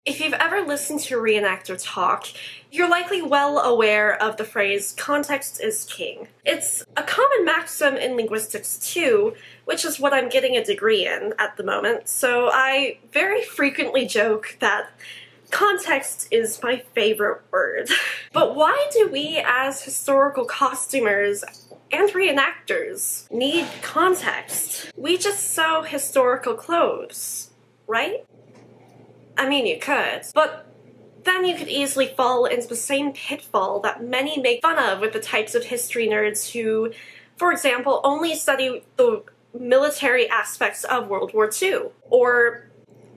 If you've ever listened to a reenactor talk, you're likely well aware of the phrase, context is king. It's a common maxim in linguistics too, which is what I'm getting a degree in at the moment, so I very frequently joke that context is my favorite word. But why do we as historical costumers and reenactors need context? We just sew historical clothes, right? I mean, you could, but then you could easily fall into the same pitfall that many make fun of with the types of history nerds who, for example, only study the military aspects of World War II, or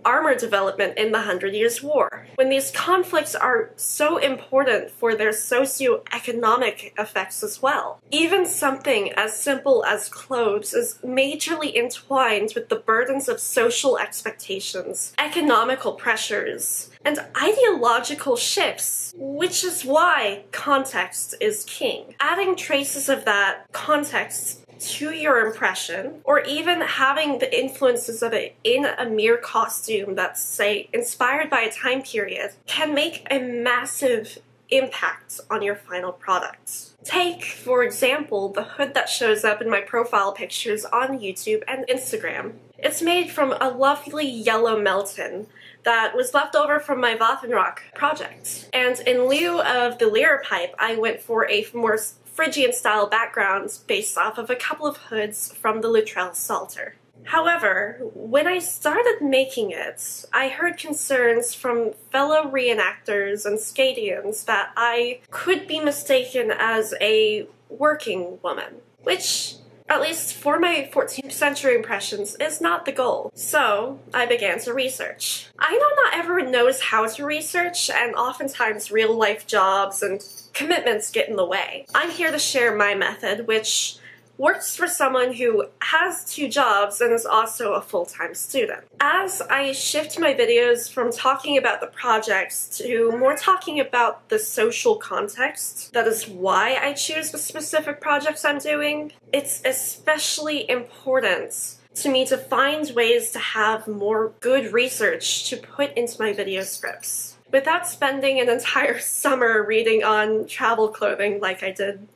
armor development in the 100 Years' War, when these conflicts are so important for their socio-economic effects as well. Even something as simple as clothes is majorly entwined with the burdens of social expectations, economical pressures, and ideological shifts, which is why context is king. Adding traces of that context to your impression, or even having the influences of it in a mere costume that's, say, inspired by a time period, can make a massive impact on your final product. Take, for example, the hood that shows up in my profile pictures on YouTube and Instagram. It's made from a lovely yellow melton that was left over from my Waffenrock project. And in lieu of the Lyra pipe, I went for a more Phrygian-style background based off of a couple of hoods from the Luttrell Psalter. However, when I started making it, I heard concerns from fellow reenactors and Scadians that I could be mistaken as a working woman, which, at least for my 14th century impressions, is not the goal. So I began to research. I know not everyone knows how to research, and oftentimes real-life jobs and commitments get in the way. I'm here to share my method, which works for someone who has 2 jobs and is also a full-time student. As I shift my videos from talking about the projects to more talking about the social context, that is why I choose the specific projects I'm doing, it's especially important to me to find ways to have more good research to put into my video scripts, without spending an entire summer reading on travel clothing like I did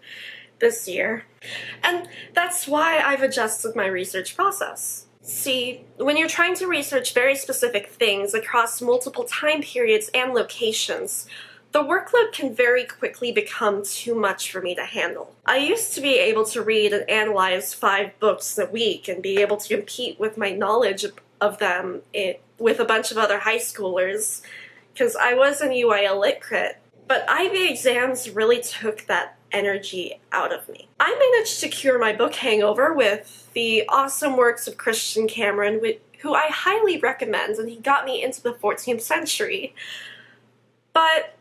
this year. And that's why I've adjusted my research process. See, when you're trying to research very specific things across multiple time periods and locations, the workload can very quickly become too much for me to handle. I used to be able to read and analyze 5 books a week and be able to compete with my knowledge of them with a bunch of other high schoolers, because I was an UIL Lit Crit, but IB exams really took that energy out of me. I managed to cure my book hangover with the awesome works of Christian Cameron, who I highly recommend, and he got me into the 14th century. But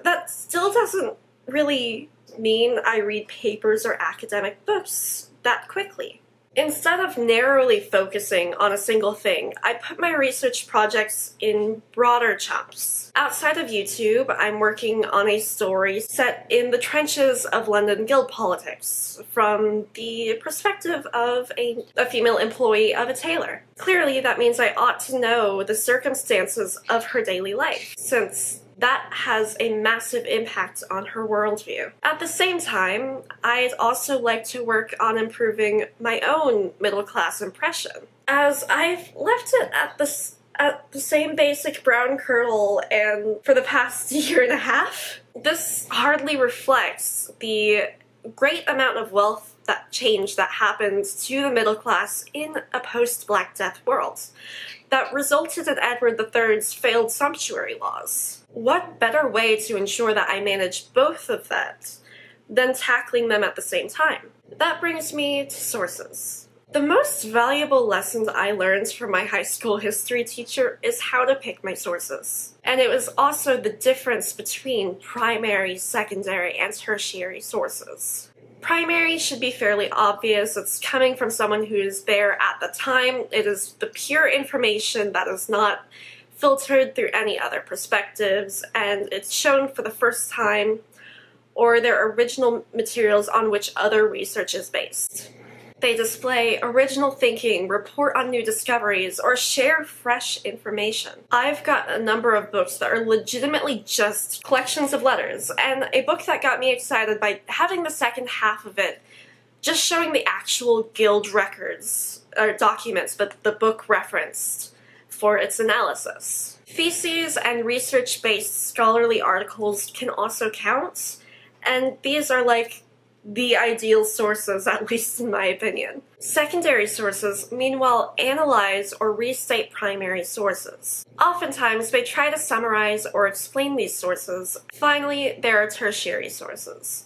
that still doesn't really mean I read papers or academic books that quickly. Instead of narrowly focusing on a single thing, I put my research projects in broader chunks. Outside of YouTube, I'm working on a story set in the trenches of London guild politics, from the perspective of a female employee of a tailor. Clearly, that means I ought to know the circumstances of her daily life, since that has a massive impact on her worldview. At the same time, I'd also like to work on improving my own middle-class impression, as I've left it at the same basic brown kernel and for the past year and a half. This hardly reflects the great amount of wealth change that happened to the middle class in a post-Black Death world that resulted in Edward III's failed sumptuary laws. What better way to ensure that I manage both of that than tackling them at the same time? That brings me to sources. The most valuable lessons I learned from my high school history teacher is how to pick my sources. And it was also the difference between primary, secondary, and tertiary sources. Primary should be fairly obvious. It's coming from someone who is there at the time. It is the pure information that is not filtered through any other perspectives, and it's shown for the first time, or their original materials on which other research is based. They display original thinking, report on new discoveries, or share fresh information. I've got a number of books that are legitimately just collections of letters, and a book that got me excited by having the second half of it just showing the actual guild records, or documents that the book referenced for its analysis. Theses and research-based scholarly articles can also count, and these are like the ideal sources, at least in my opinion. Secondary sources, meanwhile, analyze or restate primary sources. Oftentimes, they try to summarize or explain these sources. Finally, there are tertiary sources,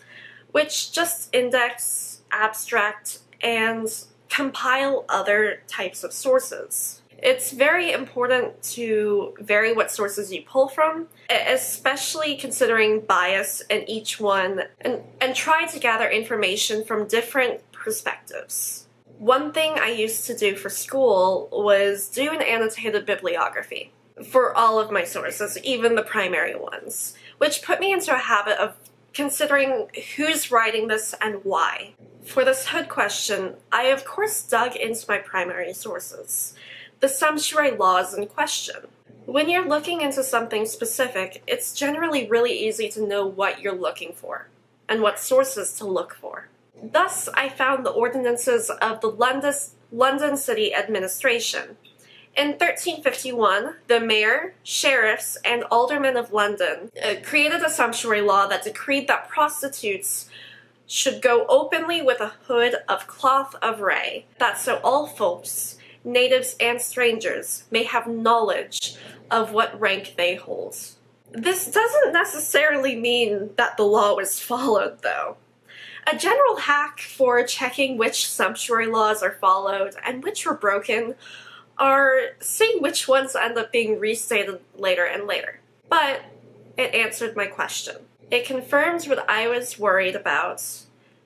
which just index, abstract, and compile other types of sources. It's very important to vary what sources you pull from, especially considering bias in each one, and try to gather information from different perspectives. One thing I used to do for school was do an annotated bibliography for all of my sources, even the primary ones, which put me into a habit of considering who's writing this and why. For this hood question, I of course dug into my primary sources, the sumptuary laws in question. When you're looking into something specific, it's generally really easy to know what you're looking for, and what sources to look for. Thus, I found the ordinances of the London City Administration. In 1351, the mayor, sheriffs, and aldermen of London created a sumptuary law that decreed that prostitutes should go openly with a hood of cloth of ray, that so all folks, natives and strangers, may have knowledge of what rank they hold. This doesn't necessarily mean that the law was followed, though. A general hack for checking which sumptuary laws are followed and which were broken are seeing which ones end up being restated later and later. But it answered my question. It confirmed what I was worried about,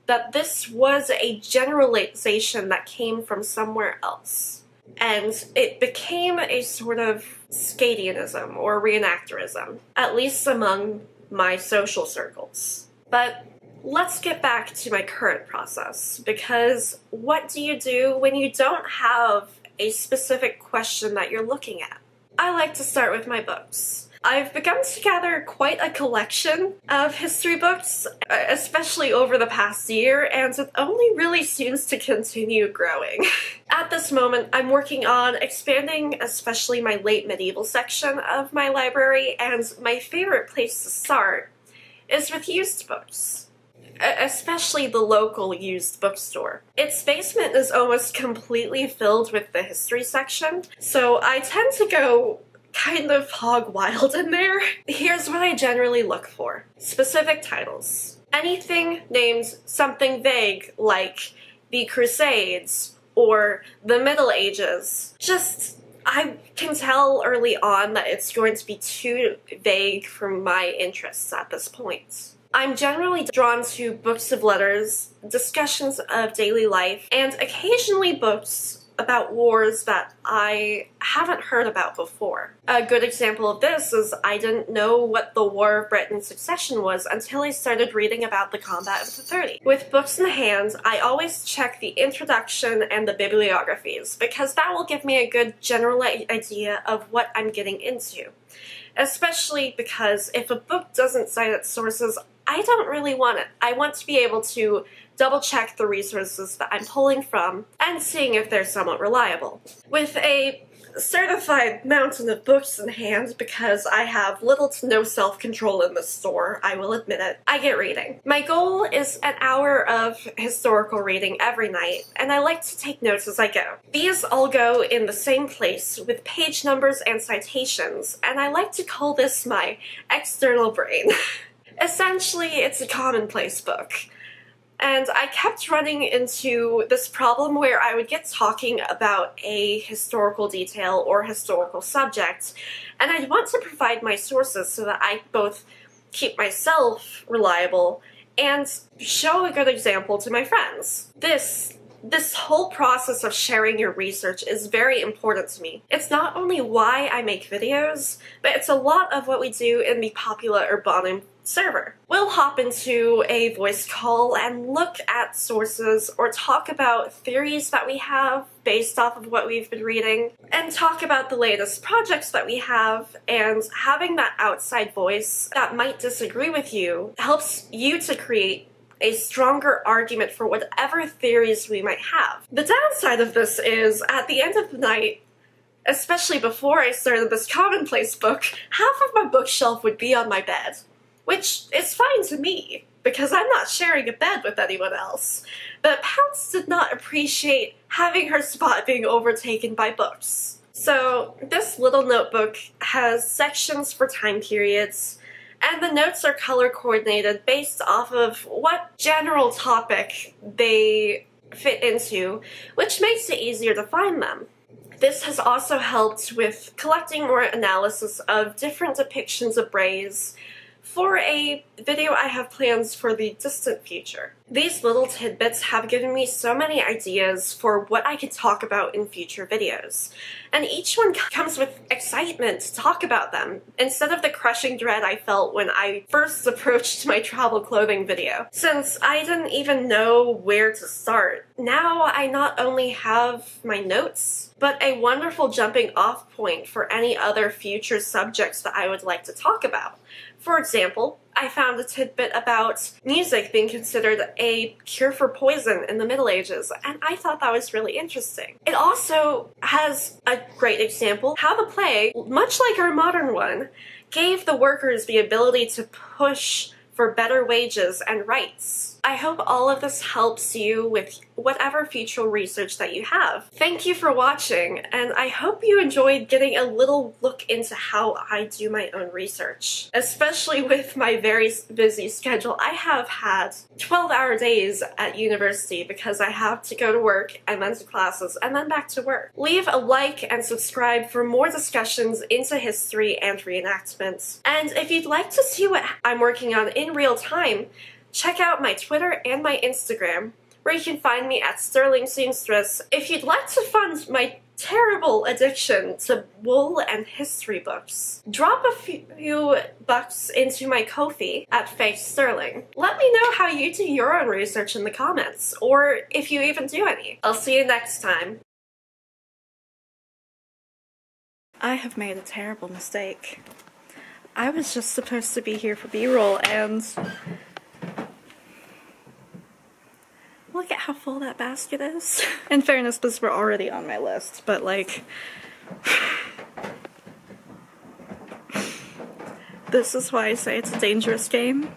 that this was a generalization that came from somewhere else. And it became a sort of Scadianism or reenactorism, at least among my social circles. But let's get back to my current process, because what do you do when you don't have a specific question that you're looking at? I like to start with my books. I've begun to gather quite a collection of history books, especially over the past year, and it only really seems to continue growing. At this moment, I'm working on expanding especially my late medieval section of my library, and my favorite place to start is with used books, especially the local used bookstore. Its basement is almost completely filled with the history section, so I tend to go kind of hog wild in there. Here's what I generally look for. Specific titles. Anything named something vague like the Crusades or the Middle Ages. I can tell early on that it's going to be too vague for my interests at this point. I'm generally drawn to books of letters, discussions of daily life, and occasionally books about wars that I haven't heard about before. A good example of this is I didn't know what the War of Britain Succession was until I started reading about the combat of the 30. With books in hand, I always check the introduction and the bibliographies, because that will give me a good general idea of what I'm getting into. Especially because if a book doesn't cite its sources, I don't really want it. I want to be able to double-check the resources that I'm pulling from and seeing if they're somewhat reliable. With a certified mountain of books in hand, because I have little to no self-control in this store, I will admit it, I get reading. My goal is an hour of historical reading every night, and I like to take notes as I go. These all go in the same place with page numbers and citations, and I like to call this my external brain. Essentially, it's a commonplace book. And I kept running into this problem where I would get talking about a historical detail or historical subject, and I'd want to provide my sources so that I both keep myself reliable and show a good example to my friends. This This whole process of sharing your research is very important to me. It's not only why I make videos, but it's a lot of what we do in the Popula Urbanum server. We'll hop into a voice call and look at sources or talk about theories that we have based off of what we've been reading, and talk about the latest projects that we have, and having that outside voice that might disagree with you helps you to create a stronger argument for whatever theories we might have. The downside of this is, at the end of the night, especially before I started this commonplace book, half of my bookshelf would be on my bed. Which is fine to me, because I'm not sharing a bed with anyone else. But Pounce did not appreciate having her spot being overtaken by books. So this little notebook has sections for time periods, and the notes are color coordinated based off of what general topic they fit into, which makes it easier to find them. This has also helped with collecting more analysis of different depictions of Brays for a video I have plans for the distant future. These little tidbits have given me so many ideas for what I could talk about in future videos, and each one comes with excitement to talk about them, instead of the crushing dread I felt when I first approached my travel clothing video. Since I didn't even know where to start, now I not only have my notes, but a wonderful jumping off point for any other future subjects that I would like to talk about. For example, I found a tidbit about music being considered a cure for poison in the Middle Ages, and I thought that was really interesting. It also has a great example how the play, much like our modern one, gave the workers the ability to push for better wages and rights. I hope all of this helps you with whatever future research that you have. Thank you for watching, and I hope you enjoyed getting a little look into how I do my own research. Especially with my very busy schedule, I have had 12-hour days at university because I have to go to work and then to classes and then back to work. Leave a like and subscribe for more discussions into history and reenactments. And if you'd like to see what I'm working on in real time, check out my Twitter and my Instagram, where you can find me at Sterling Seamstress. If you'd like to fund my terrible addiction to wool and history books, drop a few bucks into my Ko-fi at Faith Sterling. Let me know how you do your own research in the comments, or if you even do any. I'll see you next time. I have made a terrible mistake. I was just supposed to be here for B-roll, and look at how full that basket is. In fairness, these were already on my list, but like, this is why I say it's a dangerous game.